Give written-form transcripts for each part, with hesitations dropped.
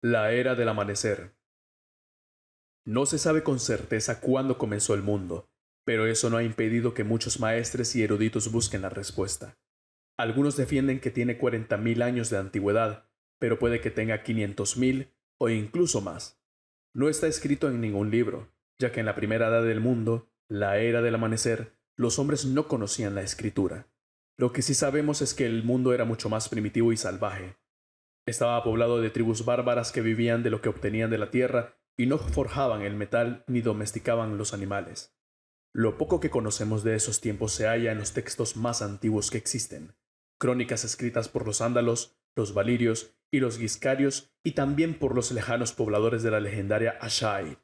La era del amanecer. No se sabe con certeza cuándo comenzó el mundo, pero eso no ha impedido que muchos maestres y eruditos busquen la respuesta. Algunos defienden que tiene 40.000 años de antigüedad, pero puede que tenga 500.000 o incluso más. No está escrito en ningún libro, ya que en la primera edad del mundo, la era del amanecer, los hombres no conocían la escritura. Lo que sí sabemos es que el mundo era mucho más primitivo y salvaje. Estaba poblado de tribus bárbaras que vivían de lo que obtenían de la tierra y no forjaban el metal ni domesticaban los animales. Lo poco que conocemos de esos tiempos se halla en los textos más antiguos que existen, crónicas escritas por los ándalos, los valirios y los guiscarios y también por los lejanos pobladores de la legendaria Ashai.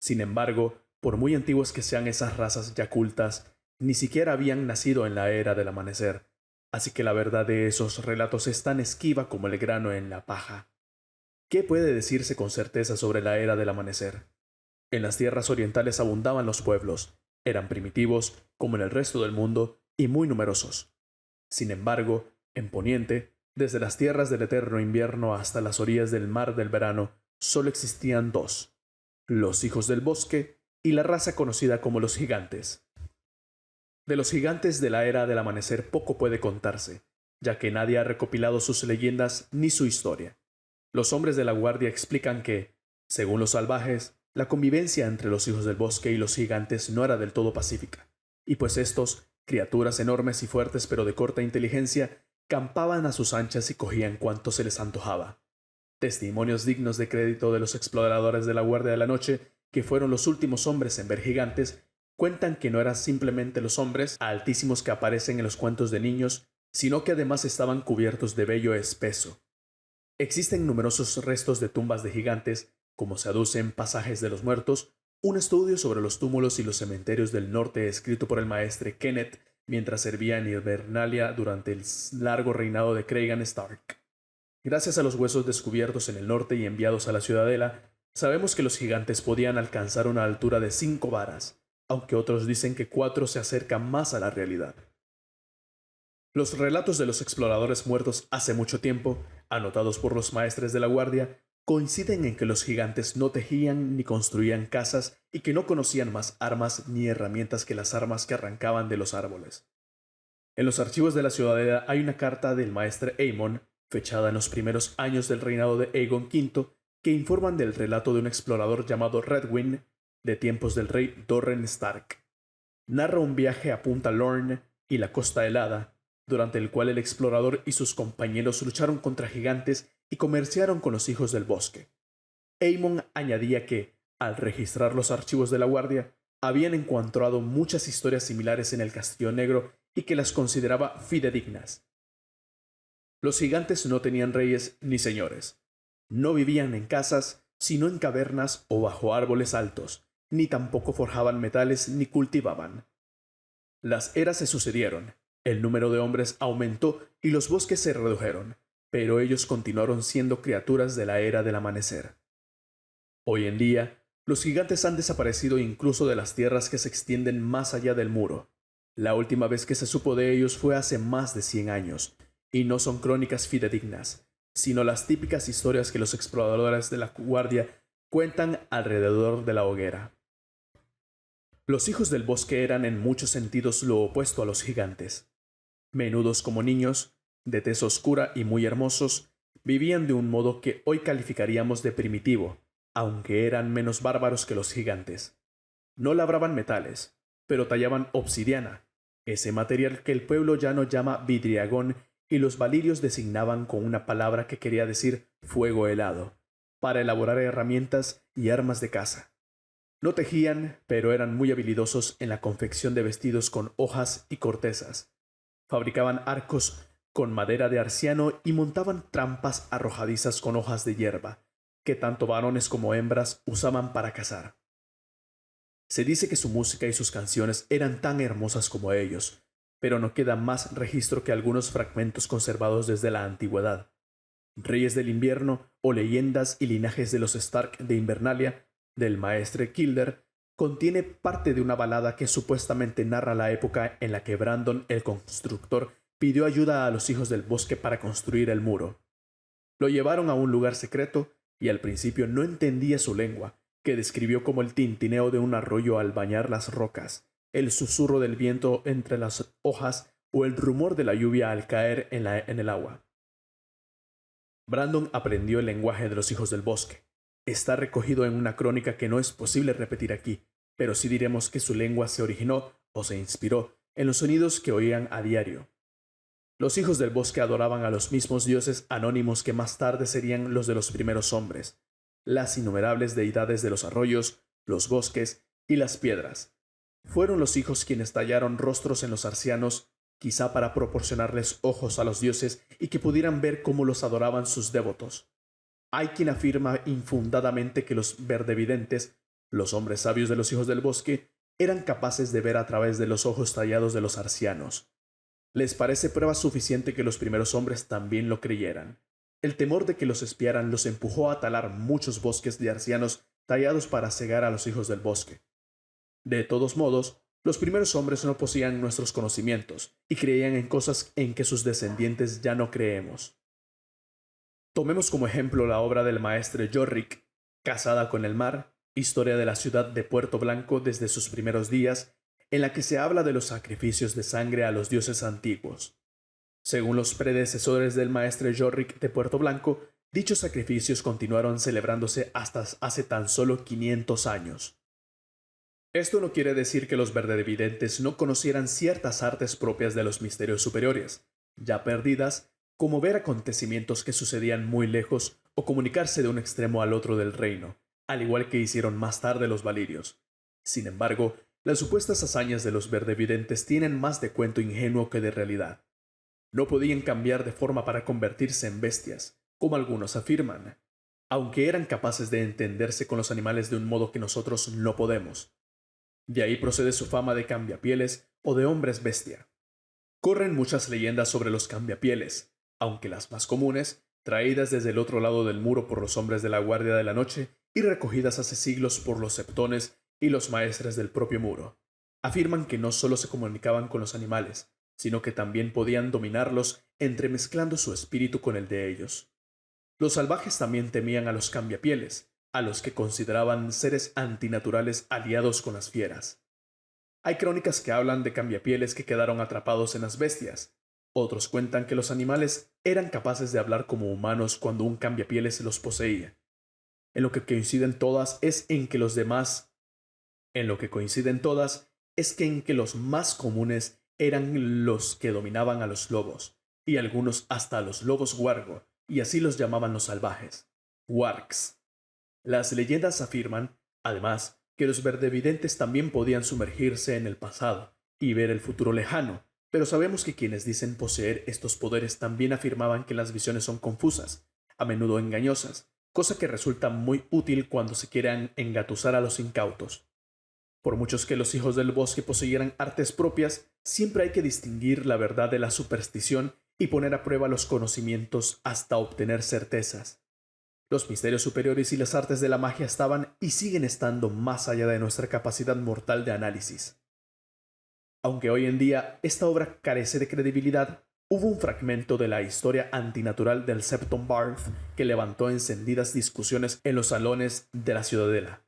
Sin embargo, por muy antiguas que sean esas razas ya cultas, ni siquiera habían nacido en la era del amanecer, así que la verdad de esos relatos es tan esquiva como el grano en la paja. ¿Qué puede decirse con certeza sobre la era del amanecer? En las tierras orientales abundaban los pueblos, eran primitivos, como en el resto del mundo, y muy numerosos. Sin embargo, en Poniente, desde las tierras del eterno invierno hasta las orillas del mar del verano, solo existían dos: los hijos del bosque y la raza conocida como los gigantes. De los gigantes de la era del amanecer poco puede contarse, ya que nadie ha recopilado sus leyendas ni su historia. Los hombres de la guardia explican que, según los salvajes, la convivencia entre los hijos del bosque y los gigantes no era del todo pacífica, y pues estos, criaturas enormes y fuertes pero de corta inteligencia, campaban a sus anchas y cogían cuanto se les antojaba. Testimonios dignos de crédito de los exploradores de la Guardia de la Noche, que fueron los últimos hombres en ver gigantes, cuentan que no eran simplemente los hombres altísimos que aparecen en los cuentos de niños, sino que además estaban cubiertos de vello espeso. Existen numerosos restos de tumbas de gigantes, como se aduce en Pasajes de los Muertos, un estudio sobre los túmulos y los cementerios del norte escrito por el maestre Kenneth mientras servía en Invernalia durante el largo reinado de Cregan Stark. Gracias a los huesos descubiertos en el norte y enviados a la ciudadela, sabemos que los gigantes podían alcanzar una altura de 5 varas, aunque otros dicen que 4 se acerca más a la realidad. Los relatos de los exploradores muertos hace mucho tiempo, anotados por los maestres de la guardia, coinciden en que los gigantes no tejían ni construían casas y que no conocían más armas ni herramientas que las armas que arrancaban de los árboles. En los archivos de la ciudadela hay una carta del maestre Aemon, fechada en los primeros años del reinado de Aegon V, que informan del relato de un explorador llamado Redwyn, de tiempos del rey Dorren Stark. Narra un viaje a Punta Lorne y la Costa Helada, durante el cual el explorador y sus compañeros lucharon contra gigantes y comerciaron con los hijos del bosque. Aemon añadía que, al registrar los archivos de la guardia, habían encontrado muchas historias similares en el Castillo Negro y que las consideraba fidedignas. Los gigantes no tenían reyes ni señores. No vivían en casas, sino en cavernas o bajo árboles altos, ni tampoco forjaban metales ni cultivaban. Las eras se sucedieron, el número de hombres aumentó y los bosques se redujeron, pero ellos continuaron siendo criaturas de la era del amanecer. Hoy en día, los gigantes han desaparecido incluso de las tierras que se extienden más allá del muro. La última vez que se supo de ellos fue hace más de 100 años, y no son crónicas fidedignas, sino las típicas historias que los exploradores de la guardia cuentan alrededor de la hoguera. Los hijos del bosque eran en muchos sentidos lo opuesto a los gigantes. Menudos como niños, de tez oscura y muy hermosos, vivían de un modo que hoy calificaríamos de primitivo, aunque eran menos bárbaros que los gigantes. No labraban metales, pero tallaban obsidiana, ese material que el pueblo llano llama vidriagón y los valirios designaban con una palabra que quería decir fuego helado, para elaborar herramientas y armas de caza. No tejían, pero eran muy habilidosos en la confección de vestidos con hojas y cortezas. Fabricaban arcos con madera de arciano y montaban trampas arrojadizas con hojas de hierba, que tanto varones como hembras usaban para cazar. Se dice que su música y sus canciones eran tan hermosas como ellos, pero no queda más registro que algunos fragmentos conservados desde la antigüedad. Reyes del invierno o leyendas y linajes de los Stark de Invernalia, del maestre Kilder, contiene parte de una balada que supuestamente narra la época en la que Brandon el constructor pidió ayuda a los hijos del bosque para construir el muro. Lo llevaron a un lugar secreto y al principio no entendía su lengua, que describió como el tintineo de un arroyo al bañar las rocas, el susurro del viento entre las hojas o el rumor de la lluvia al caer en el agua. Brandon aprendió el lenguaje de los hijos del bosque. Está recogido en una crónica que no es posible repetir aquí, pero sí diremos que su lengua se originó o se inspiró en los sonidos que oían a diario. Los hijos del bosque adoraban a los mismos dioses anónimos que más tarde serían los de los primeros hombres, las innumerables deidades de los arroyos, los bosques y las piedras. Fueron los hijos quienes tallaron rostros en los arcianos, quizá para proporcionarles ojos a los dioses y que pudieran ver cómo los adoraban sus devotos. Hay quien afirma infundadamente que los verdevidentes, los hombres sabios de los hijos del bosque, eran capaces de ver a través de los ojos tallados de los arcianos. Les parece prueba suficiente que los primeros hombres también lo creyeran. El temor de que los espiaran los empujó a talar muchos bosques de arcianos tallados para cegar a los hijos del bosque. De todos modos, los primeros hombres no poseían nuestros conocimientos y creían en cosas en que sus descendientes ya no creemos. Tomemos como ejemplo la obra del maestre Yorick, Casada con el mar, historia de la ciudad de Puerto Blanco desde sus primeros días, en la que se habla de los sacrificios de sangre a los dioses antiguos. Según los predecesores del maestre Yorick de Puerto Blanco, dichos sacrificios continuaron celebrándose hasta hace tan solo 500 años. Esto no quiere decir que los verdevidentes no conocieran ciertas artes propias de los misterios superiores, ya perdidas, como ver acontecimientos que sucedían muy lejos o comunicarse de un extremo al otro del reino, al igual que hicieron más tarde los valirios. Sin embargo, las supuestas hazañas de los verdevidentes tienen más de cuento ingenuo que de realidad. No podían cambiar de forma para convertirse en bestias, como algunos afirman, aunque eran capaces de entenderse con los animales de un modo que nosotros no podemos. De ahí procede su fama de cambiapieles o de hombres bestia. Corren muchas leyendas sobre los cambiapieles, aunque las más comunes, traídas desde el otro lado del muro por los hombres de la Guardia de la Noche y recogidas hace siglos por los septones y los maestres del propio muro, afirman que no solo se comunicaban con los animales, sino que también podían dominarlos entremezclando su espíritu con el de ellos. Los salvajes también temían a los cambiapieles, a los que consideraban seres antinaturales aliados con las fieras. Hay crónicas que hablan de cambiapieles que quedaron atrapados en las bestias. Otros cuentan que los animales eran capaces de hablar como humanos cuando un cambiapieles los poseía. En lo que coinciden todas es en que los más comunes eran los que dominaban a los lobos, y algunos hasta a los lobos huargo, y así los llamaban los salvajes, wargs. Las leyendas afirman, además, que los verdevidentes también podían sumergirse en el pasado y ver el futuro lejano, pero sabemos que quienes dicen poseer estos poderes también afirmaban que las visiones son confusas, a menudo engañosas, cosa que resulta muy útil cuando se quieran engatusar a los incautos. Por muchos que los hijos del bosque poseyeran artes propias, siempre hay que distinguir la verdad de la superstición y poner a prueba los conocimientos hasta obtener certezas. Los misterios superiores y las artes de la magia estaban y siguen estando más allá de nuestra capacidad mortal de análisis. Aunque hoy en día esta obra carece de credibilidad, hubo un fragmento de la historia antinatural del Septon Barth que levantó encendidas discusiones en los salones de la ciudadela.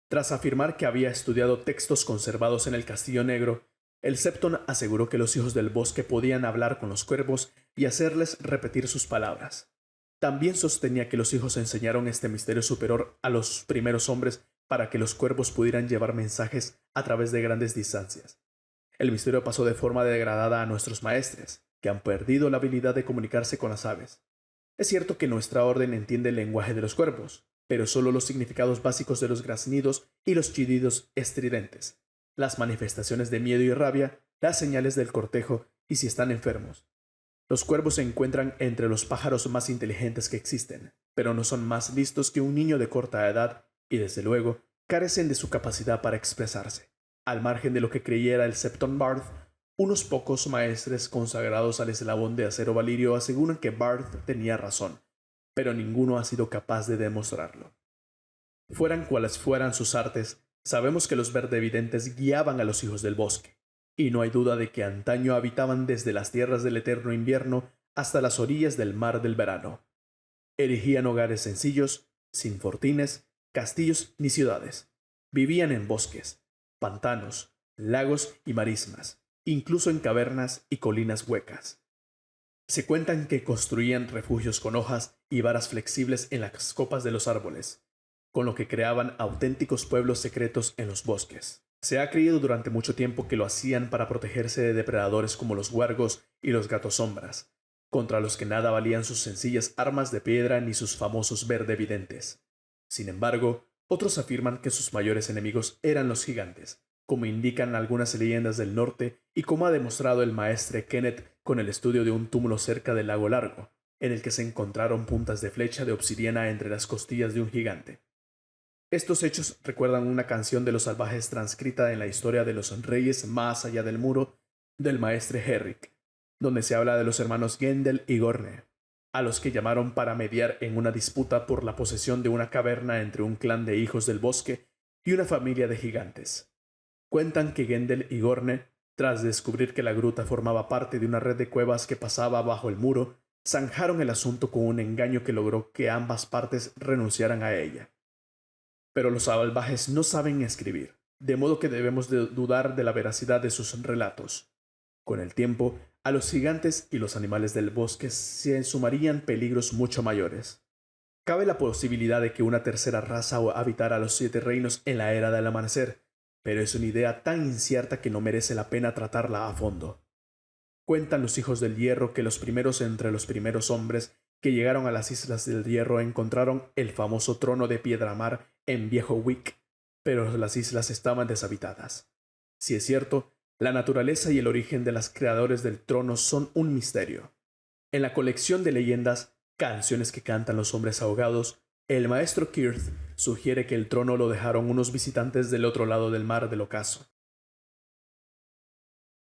Tras afirmar que había estudiado textos conservados en el Castillo Negro, el Septon aseguró que los hijos del bosque podían hablar con los cuervos y hacerles repetir sus palabras. También sostenía que los hijos enseñaron este misterio superior a los primeros hombres para que los cuervos pudieran llevar mensajes a través de grandes distancias. El misterio pasó de forma degradada a nuestros maestres, que han perdido la habilidad de comunicarse con las aves. Es cierto que nuestra orden entiende el lenguaje de los cuervos, pero solo los significados básicos de los graznidos y los chillidos estridentes, las manifestaciones de miedo y rabia, las señales del cortejo y si están enfermos. Los cuervos se encuentran entre los pájaros más inteligentes que existen, pero no son más listos que un niño de corta edad y, desde luego, carecen de su capacidad para expresarse. Al margen de lo que creyera el Septon Barth, unos pocos maestres consagrados al eslabón de acero valirio aseguran que Barth tenía razón, pero ninguno ha sido capaz de demostrarlo. Fueran cuales fueran sus artes, sabemos que los verdevidentes guiaban a los hijos del bosque, y no hay duda de que antaño habitaban desde las tierras del eterno invierno hasta las orillas del mar del verano. Erigían hogares sencillos, sin fortines, castillos ni ciudades. Vivían en bosques, pantanos, lagos y marismas, incluso en cavernas y colinas huecas. Se cuentan que construían refugios con hojas y varas flexibles en las copas de los árboles, con lo que creaban auténticos pueblos secretos en los bosques. Se ha creído durante mucho tiempo que lo hacían para protegerse de depredadores como los huargos y los gatos sombras, contra los que nada valían sus sencillas armas de piedra ni sus famosos verdevidentes. Sin embargo, otros afirman que sus mayores enemigos eran los gigantes, como indican algunas leyendas del norte y como ha demostrado el maestre Kenneth con el estudio de un túmulo cerca del lago Largo, en el que se encontraron puntas de flecha de obsidiana entre las costillas de un gigante. Estos hechos recuerdan una canción de los salvajes transcrita en la historia de los reyes más allá del muro del maestre Herrick, donde se habla de los hermanos Gendel y Gorne, a los que llamaron para mediar en una disputa por la posesión de una caverna entre un clan de hijos del bosque y una familia de gigantes. Cuentan que Gendel y Gorne, tras descubrir que la gruta formaba parte de una red de cuevas que pasaba bajo el muro, zanjaron el asunto con un engaño que logró que ambas partes renunciaran a ella. Pero los salvajes no saben escribir, de modo que debemos de dudar de la veracidad de sus relatos. Con el tiempo, a los gigantes y los animales del bosque se sumarían peligros mucho mayores. Cabe la posibilidad de que una tercera raza habitara los 7 reinos en la era del amanecer, pero es una idea tan incierta que no merece la pena tratarla a fondo. Cuentan los hijos del hierro que los primeros entre los primeros hombres que llegaron a las Islas del Hierro encontraron el famoso trono de piedra mar en Viejo Wick, pero las islas estaban deshabitadas. Si es cierto, la naturaleza y el origen de los creadores del trono son un misterio. En la colección de leyendas, Canciones que cantan los hombres ahogados, el maestro Kirth sugiere que el trono lo dejaron unos visitantes del otro lado del mar del ocaso.